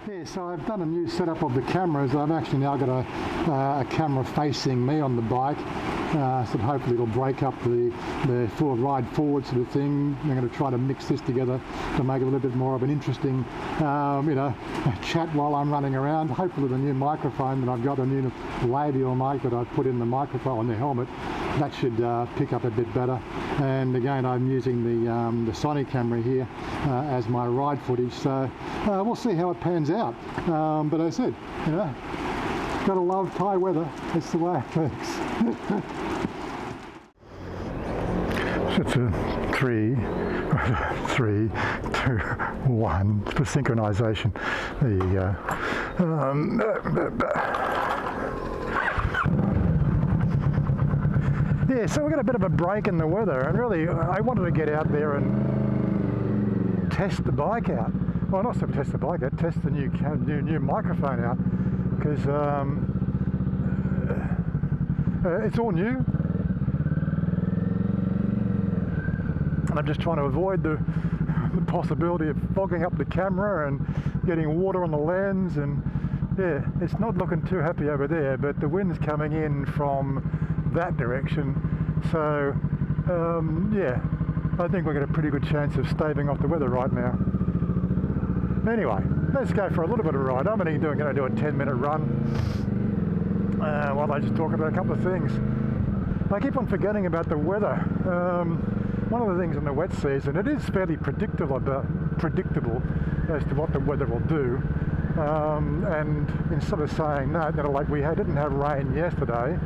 Yeah, so I've done a new setup of the cameras. I've actually now got a camera facing me on the bike, so hopefully it'll break up the full ride forward sort of thing. I'm going to try to mix this together to make it a little bit more of an interesting, chat while I'm running around. Hopefully the new microphone that I've got, a new lavalier mic that I've put in the microphone on the helmet, that should pick up a bit better. And again, I'm using the Sony camera here as my ride footage, so we'll see how it pans out. But as I said, gotta love Thai weather. That's the way it works. So it's a 3, 2, 1 for synchronization. There you go. Yeah, so we got a bit of a break in the weather, and really I wanted to get out there and test the bike out. Well, not so test the bike out, test the new microphone out, because it's all new, and I'm just trying to avoid the possibility of fogging up the camera and getting water on the lens. And yeah, it's not looking too happy over there, but the wind's coming in from that direction, so yeah, I think we've got a pretty good chance of staving off the weather right now. Anyway, let's go for a little bit of a ride. I'm only going to do a 10-minute run while I just talk about a couple of things. I keep on forgetting about the weather. One of the things in the wet season, it is fairly predictable as to what the weather will do. And instead of saying no, like we didn't have rain yesterday,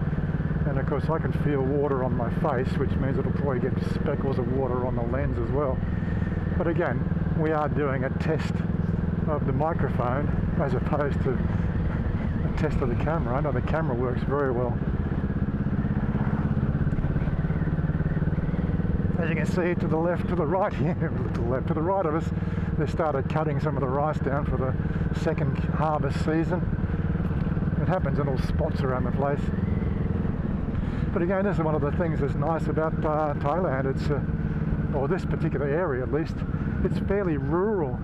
and of course I can feel water on my face, which means it'll probably get speckles of water on the lens as well. But again, we are doing a test of the microphone as opposed to a test of the camera. I know the camera works very well. As you can see, to the left, to the right here, to the right of us, they started cutting some of the rice down for the second harvest season. It happens in all spots around the place. But again, this is one of the things that's nice about Thailand. It's, or this particular area at least, it's fairly rural.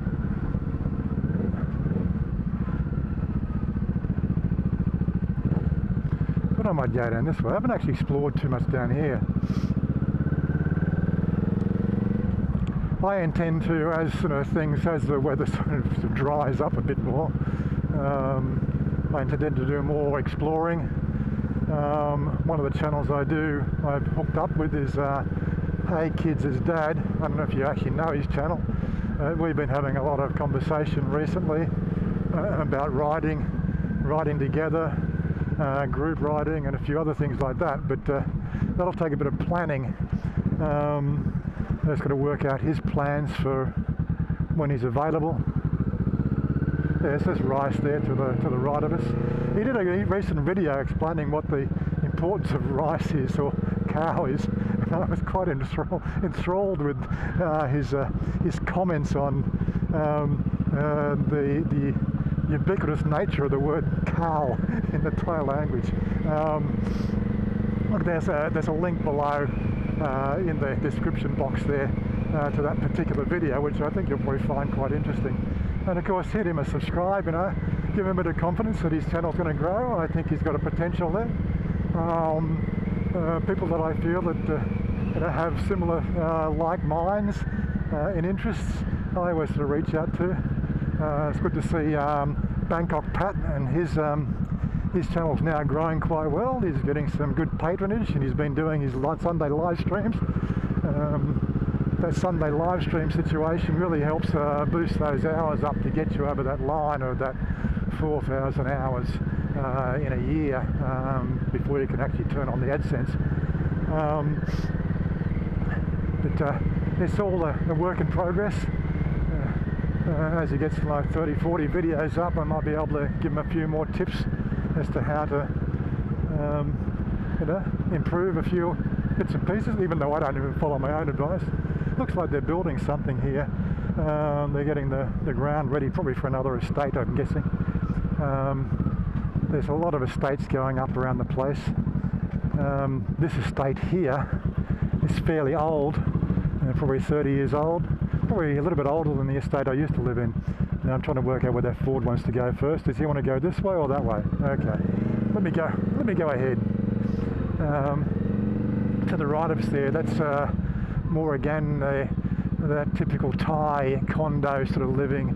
But I might go down this way. I haven't actually explored too much down here. I intend to, as as the weather sort of dries up a bit more, I intend to do more exploring. One of the channels I've hooked up with is Hey Kids' dad. I don't know if you actually know his channel. We've been having a lot of conversation recently about riding together, group riding, and a few other things like that. But that'll take a bit of planning. He's got to work out his plans for when he's available. There's this rice there to the right of us. He did a recent video explaining what the importance of rice is, or cow is, and I was quite enthralled with his comments on the ubiquitous nature of the word cow in the Thai language. Look, there's a link below in the description box there to that particular video, which I think you'll probably find quite interesting. And of course, hit him a subscribe, give him a bit of confidence that his channel's going to grow. I think he's got a potential there. People that I feel that have similar like minds in interests, I always sort of reach out to. It's good to see Bangkok Pat, and his channel's now growing quite well. He's getting some good patronage, and he's been doing his Sunday live streams. That Sunday live stream situation really helps boost those hours up to get you over that line of that 4,000 hours in a year before you can actually turn on the AdSense. But it's all a work in progress. As he gets like 30-40 videos up, I might be able to give him a few more tips as to how to improve a few bits and pieces, even though I don't even follow my own advice. Looks like they're building something here. They're getting the ground ready probably for another estate, I'm guessing. There's a lot of estates going up around the place. This estate here is fairly old, probably 30 years old. probably a little bit older than the estate I used to live in. Now I'm trying to work out where that Ford wants to go first. Does he want to go this way or that way? Okay, let me go ahead. To the right of us there, that's more again that typical Thai condo sort of living.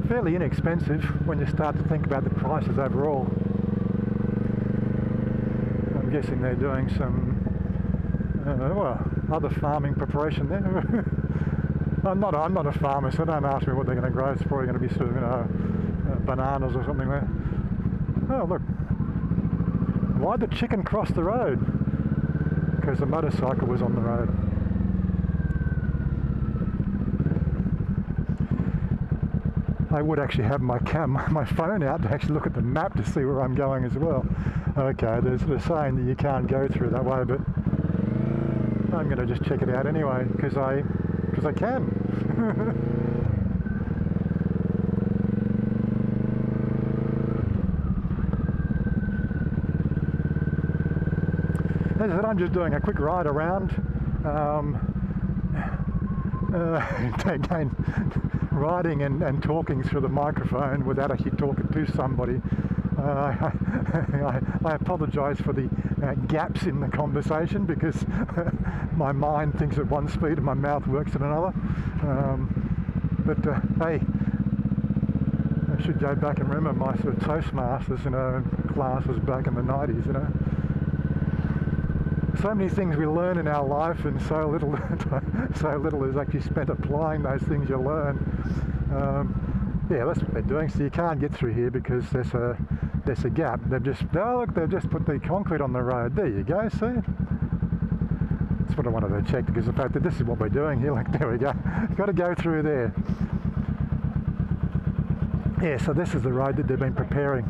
Fairly inexpensive when you start to think about the prices overall. I'm guessing they're doing some other farming preparation there. I'm not a farmer, so don't ask me what they're going to grow. It's probably going to be sort of bananas or something there. Oh look, why'd the chicken cross the road? Because the motorcycle was on the road. I would actually have my phone out to actually look at the map to see where I'm going as well. Okay, they're sort of saying that you can't go through that way, but I'm going to just check it out anyway because I can. As I said, I'm just doing a quick ride around. Again, riding and talking through the microphone without actually talking to somebody. I apologise for the gaps in the conversation because my mind thinks at one speed and my mouth works at another. Hey, I should go back and remember my sort of Toastmasters, classes back in the 90s, So many things we learn in our life, and so little is actually spent applying those things you learn. Yeah, that's what they're doing. So you can't get through here because there's a gap. They've just put the concrete on the road. There you go. See, that's what I wanted to check because the fact that this is what we're doing here. Like there we go. Got to go through there. Yeah. So this is the road that they've been preparing.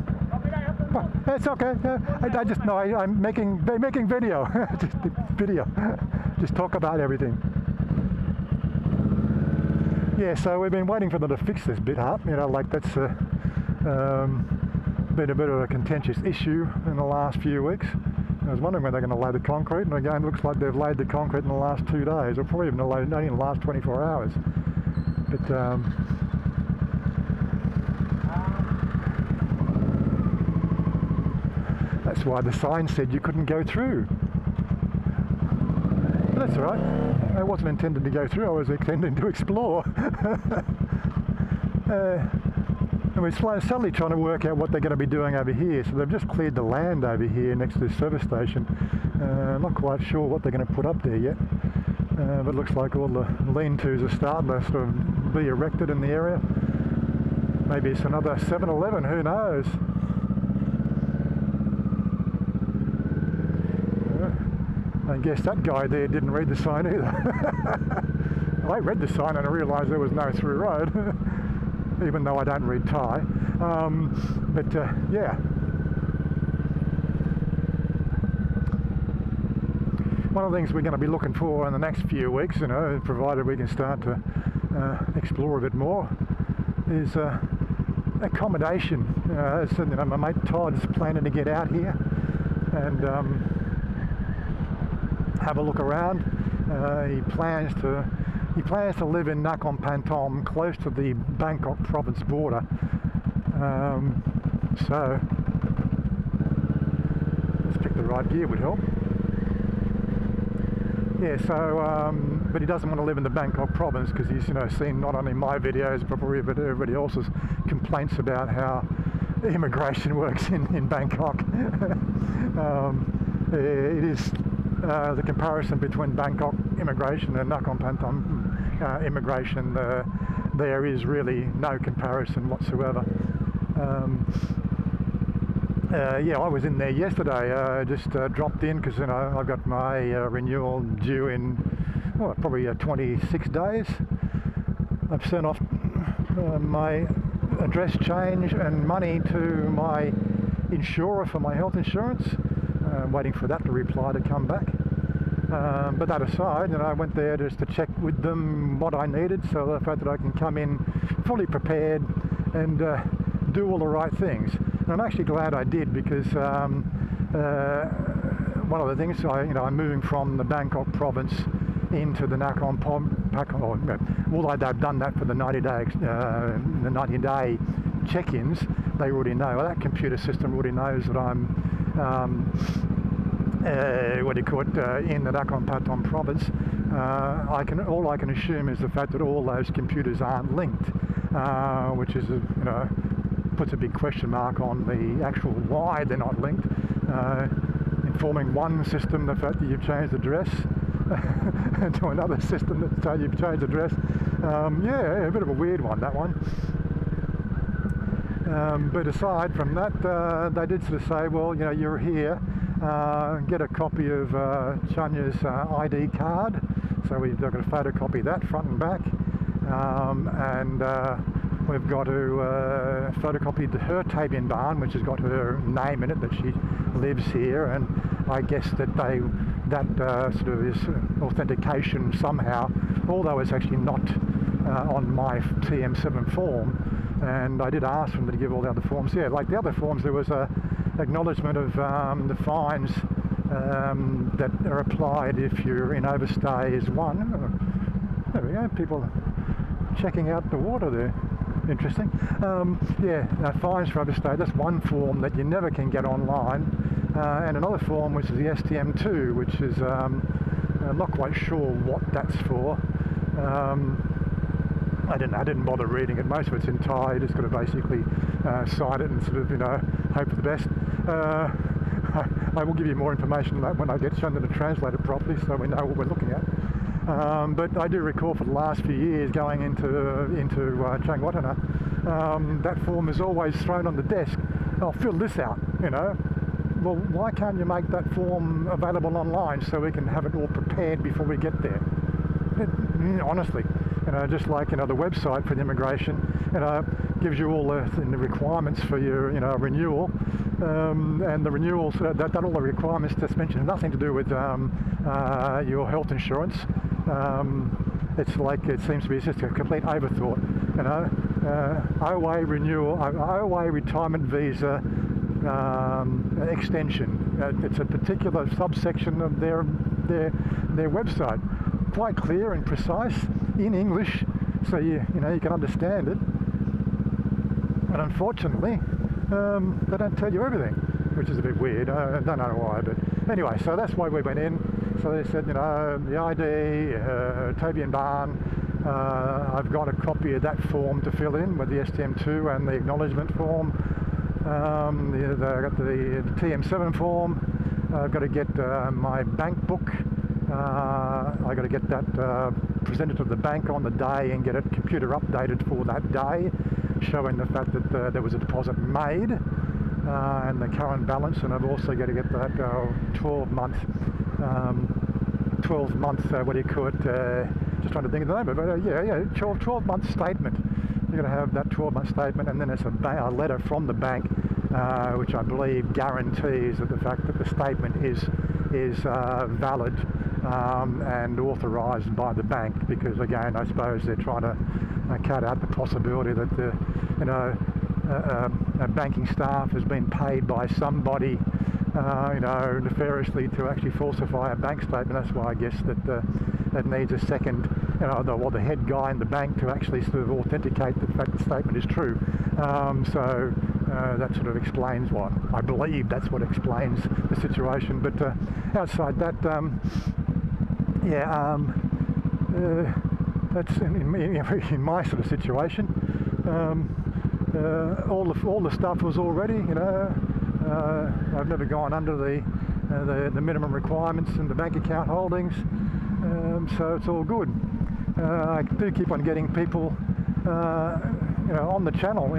Oh, it's okay. I just know I'm making video. Just video. Just talk about everything. Yeah. So we've been waiting for them to fix this bit up. Like that's been a bit of a contentious issue in the last few weeks. I was wondering when they're going to lay the concrete, and again, it looks like they've laid the concrete in the last 2 days, or probably even only in the last 24 hours. But that's why the sign said you couldn't go through. But that's all right. I wasn't intending to go through. I was intending to explore. And we're slowly trying to work out what they're going to be doing over here. So they've just cleared the land over here next to this service station. Not quite sure what they're going to put up there yet. But it looks like all the lean-tos are starting to sort of be erected in the area. Maybe it's another 7-Eleven, who knows? I guess that guy there didn't read the sign either. I read the sign and I realised there was no through road. Even though I don't read Thai. Yeah. One of the things we're going to be looking for in the next few weeks, provided we can start to explore a bit more, is accommodation. My mate Todd's planning to get out here and have a look around. He plans to live in Nakhon Pathom, close to the Bangkok province border. So let's pick the right gear would help. Yeah. So, but he doesn't want to live in the Bangkok province because he's seen not only my videos but probably everybody else's complaints about how immigration works in Bangkok. It is. The comparison between Bangkok immigration and Nakhon Pathom immigration, there is really no comparison whatsoever. Yeah, I was in there yesterday. Just dropped in because I've got my renewal due in probably 26 days. I've sent off my address change and money to my insurer for my health insurance. I'm waiting for that to reply to come back. But that aside, I went there just to check with them what I needed, so the fact that I can come in fully prepared and do all the right things. And I'm actually glad I did because one of the things I'm moving from the Bangkok province into the Nakhon back on, although they've done that for the 90-day check-ins, they already know. Well, that computer system already knows that I'm in the Nakhon Pathom province. All I can assume is the fact that all those computers aren't linked, which is puts a big question mark on the actual why they're not linked. Informing one system the fact that you've changed address to another system that you've changed address. Yeah, a bit of a weird one, that one. But aside from that, they did sort of say, well, you're here, get a copy of Chanya's ID card. So we've got to photocopy that front and back, and we've got to photocopy her Tabian barn, which has got her name in it, that she lives here, and I guess that sort of is authentication somehow, although it's actually not on my TM7 form. And I did ask them to give all the other forms. Yeah, like the other forms, there was a acknowledgement of the fines that are applied if you're in overstay is one. There we go, people checking out the water there. Interesting. Fines for overstay, that's one form that you never can get online. And another form, which is the STM2, which is, I'm not quite sure what that's for. I didn't bother reading it. Most of it's in Thai. You just got to basically sign it and sort of, hope for the best. I will give you more information on that when I get Chanya to translate it properly, so we know what we're looking at. But I do recall for the last few years going into Changwatana, that form is always thrown on the desk. I'll fill this out, Well, why can't you make that form available online so we can have it all prepared before we get there? Honestly, just like the website for the immigration, gives you all the requirements for your renewal, and the renewal, so that all the requirements just mentioned nothing to do with your health insurance. It's like it seems to be just a complete overthought. OA renewal, OA retirement visa extension. It's a particular subsection of their website, quite clear and precise in English, so you can understand it. And unfortunately, they don't tell you everything, which is a bit weird. I don't know why, but anyway, so that's why we went in. So they said, the ID, Tabian barn. I've got a copy of that form to fill in with the STM2 and the acknowledgement form. I've got the TM7 form. I've got to get my bank book. I've got to get that presented to the bank on the day and get it computer updated for that day, showing the fact that there was a deposit made and the current balance. And I've also got to get that 12 month, what do you call it? Just trying to think of the name of it. 12 month statement. You're going to have that 12-month statement, and then there's a letter from the bank, which I believe guarantees that the fact that the statement is valid and authorised by the bank. Because again, I suppose they're trying to cut out the possibility that a banking staff has been paid by somebody, nefariously to actually falsify a bank statement. That's why I guess that needs a second, the head guy in the bank to actually sort of authenticate the fact the statement is true. So that sort of explains what I believe. That's what explains the situation. But outside that, that's in my sort of situation. All the stuff was all ready. I've never gone under the minimum requirements in the bank account holdings, so it's all good. I do keep on getting people on the channel,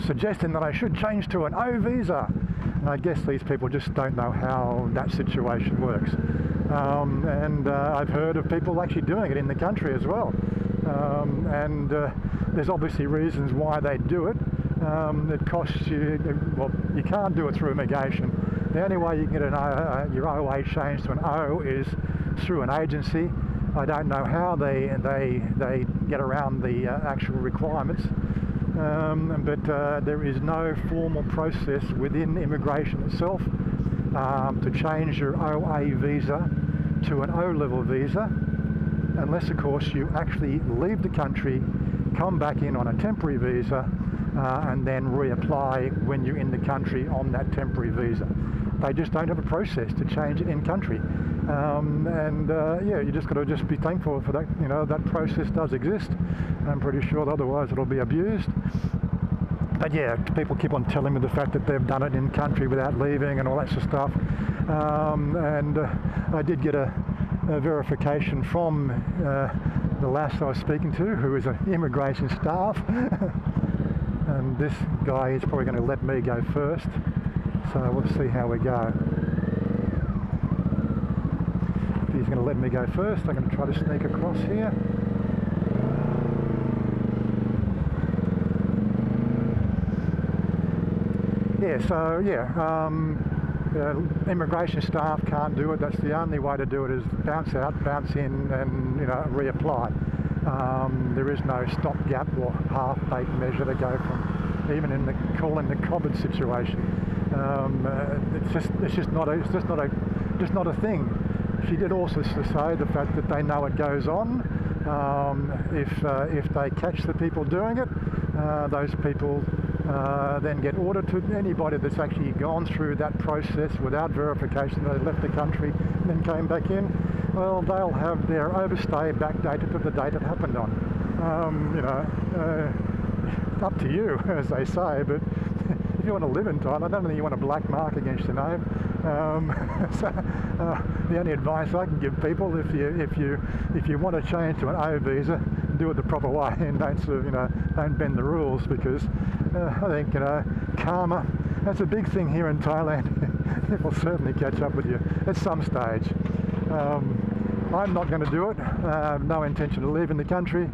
suggesting that I should change to an O visa. And I guess these people just don't know how that situation works. And I've heard of people actually doing it in the country as well. And there's obviously reasons why they do it. It costs you, well, you can't do it through immigration. The only way you can get your OA changed to an O is through an agency. I don't know how they get around the actual requirements, but there is no formal process within immigration itself to change your OA visa to an O-level visa. unless of course you actually leave the country, come back in on a temporary visa, and then reapply when you're in the country on that temporary visa. They just don't have a process to change it in country. Yeah, you just got to be thankful for that. You know, that process does exist. I'm pretty sure otherwise it'll be abused. But yeah, people keep on telling me the fact that they've done it in country without leaving and all that sort of stuff. I did get a verification from the lass I was speaking to, who is an immigration staff. And this guy is probably going to let me go first. So we'll see how we go. If he's going to let me go first, I'm going to try to sneak across here. Immigration staff can't do it. That's the only way to do it, is bounce out, bounce in, and reapply. There is no stopgap or half-baked measure to go from, even in the COVID situation. It's just not a thing. She did also say the fact that they know it goes on. If they catch the people doing it, those people then get audited. Anybody that's actually gone through that process without verification, they left the country and then came back in, well, they'll have their overstay backdated to the date it happened on. Up to you, as they say, but if you want to live in Thailand, I don't think you want a black mark against your name. The only advice I can give people, if you want to change to an O visa, do it the proper way and don't bend the rules, because I think karma, that's a big thing here in Thailand. It will certainly catch up with you at some stage. I'm not going to do it. I have no intention of leaving the country.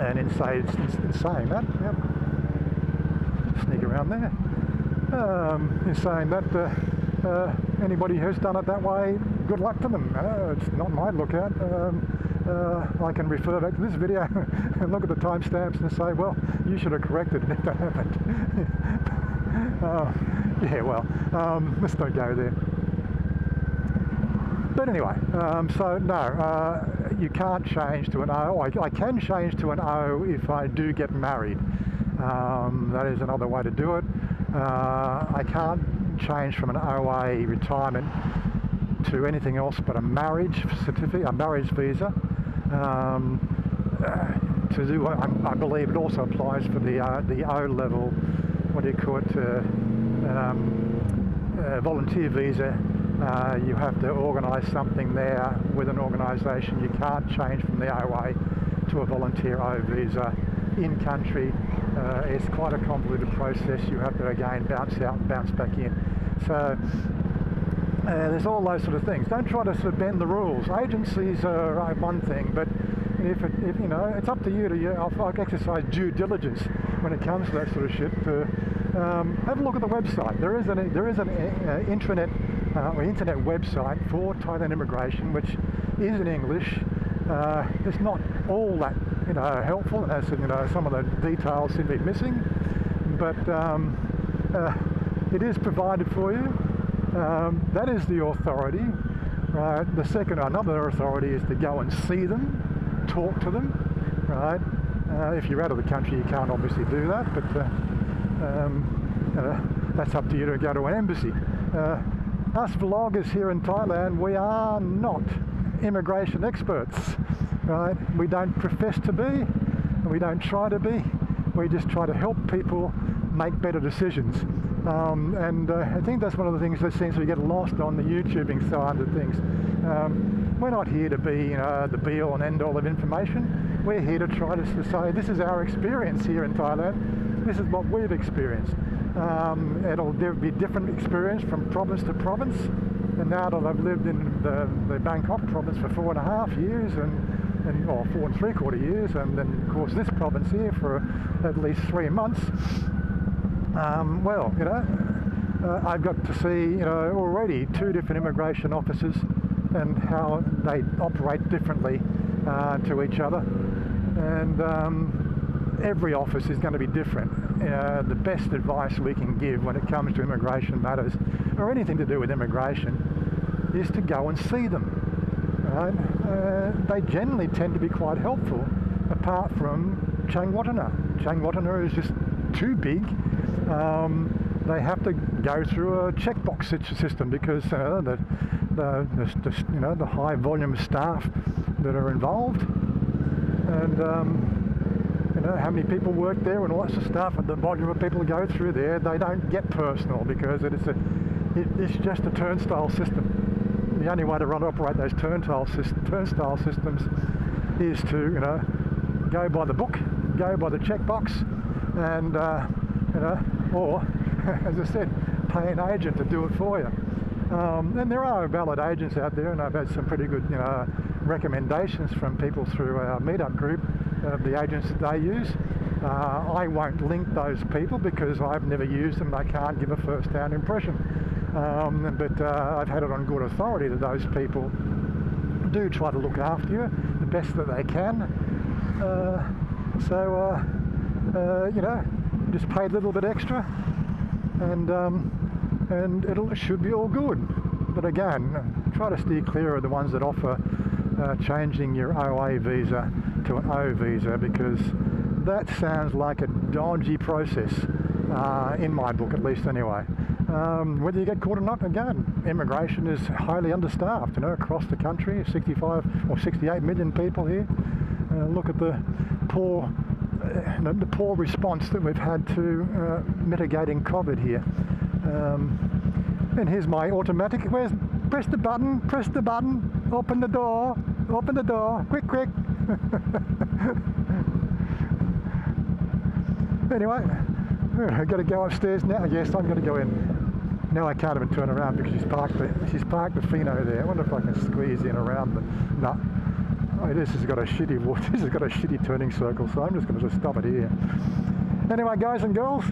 And in saying that, yep, sneak around there. In saying that, anybody who's done it that way, good luck to them. It's not my lookout. I can refer back to this video and look at the timestamps and say, well, you should have corrected it if that happened. Let's not go there. But anyway, so no, you can't change to an O. I can change to an O if I do get married. That is another way to do it. I can't change from an OA retirement to anything else but a marriage certificate, a marriage visa. To do, I believe it also applies for the O level, what do you call it, volunteer visa. You have to organise something there with an organisation. You can't change from the OA to a volunteer O visa in country. It's quite a convoluted process. You have to again bounce out and bounce back in. So there's all those sort of things. Don't try to sort of bend the rules. Agencies are one thing, but if it's up to you to exercise due diligence when it comes to that sort of shit. Have a look at the website. There is an internet website for Thailand immigration, which is in English. It's not all that helpful, and as some of the details seem to be missing, but it is provided for you. That is the authority, right? The second, another authority is to go and see them, talk to them, right? If you're out of the country, you can't obviously do that, but that's up to you to go to an embassy. Us vloggers here in Thailand, we are not immigration experts, right? We don't profess to be, and we don't try to be. We just try to help people make better decisions. I think that's one of the things that seems to get lost on the YouTubing side of things. We're not here to be the be-all and end-all of information. We're here to try to say, this is our experience here in Thailand. This is what we've experienced. It'll be different experience from province to province. And now that I've lived in the Bangkok province for 4.5 years, or 4 3/4 years, and then of course this province here for at least 3 months, I've got to see already 2 different immigration officers and how they operate differently to each other, and every office is going to be different. The best advice we can give when it comes to immigration matters, or anything to do with immigration, is to go and see them. right? They generally tend to be quite helpful, apart from Changwatana. Changwatana is just too big. They have to go through a checkbox system because the high volume of staff that are involved, and how many people work there and all that sort of stuff, and the volume of people go through there, they don't get personal because it's just a turnstile system. The only way to operate those turnstile systems is to go by the book, go by the checkbox, and or as I said, pay an agent to do it for you. And there are valid agents out there, and I've had some pretty good recommendations from people through our meetup group of the agents that they use. I won't link those people because I've never used them. I can't give a first-hand impression. But I've had it on good authority that those people do try to look after you the best that they can. Just pay a little bit extra, and it should be all good. But again, try to steer clear of the ones that offer changing your OA visa to an O visa, because that sounds like a dodgy process, in my book at least anyway. Whether you get caught or not, again, immigration is highly understaffed, across the country, 65 or 68 million people here. Look at the poor response that we've had to mitigating COVID here. And here's my automatic. Press the button, open the door, quick. Anyway, I've got to go upstairs now. Yes, I'm going to go in. Now I can't even turn around because she's parked the Fino there. I wonder if I can squeeze in around the... No. Oh, this has got a shitty turning circle, so I'm just going to stop it here. Anyway, guys and girls,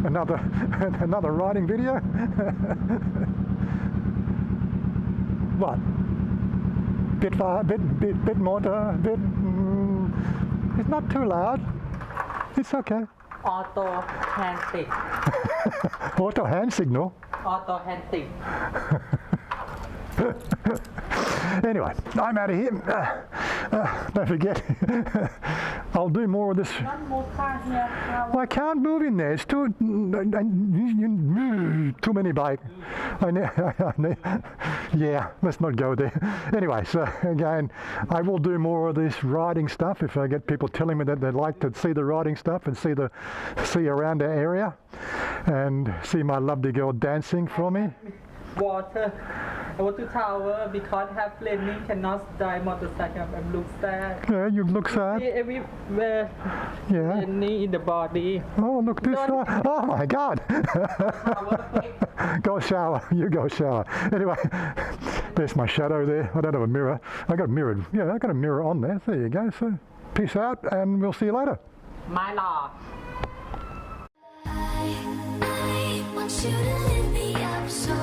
another riding video. What? Bit motor, it's not too loud. It's okay. Auto hand stick. Auto hand signal. Auto hand stick. Anyway, I'm out of here. Don't forget, I'll do more of this. Well, I can't move in there. It's too many bike. Yeah, let's not go there. Anyway, so again, I will do more of this riding stuff if I get people telling me that they'd like to see the riding stuff and see around the area and see my lovely girl dancing for me. Water. I want to tower because have raining cannot drive motorcycle. I look sad. Yeah, you look sad. Everywhere. Yeah. Raining in the body. Oh, look this side. Oh my God. Go shower. You go shower. Anyway, there's my shadow there. I don't have a mirror. I got a mirror. Yeah, I got a mirror on there. There you go. So, peace out, and we'll see you later. My love. I want you to lift me up so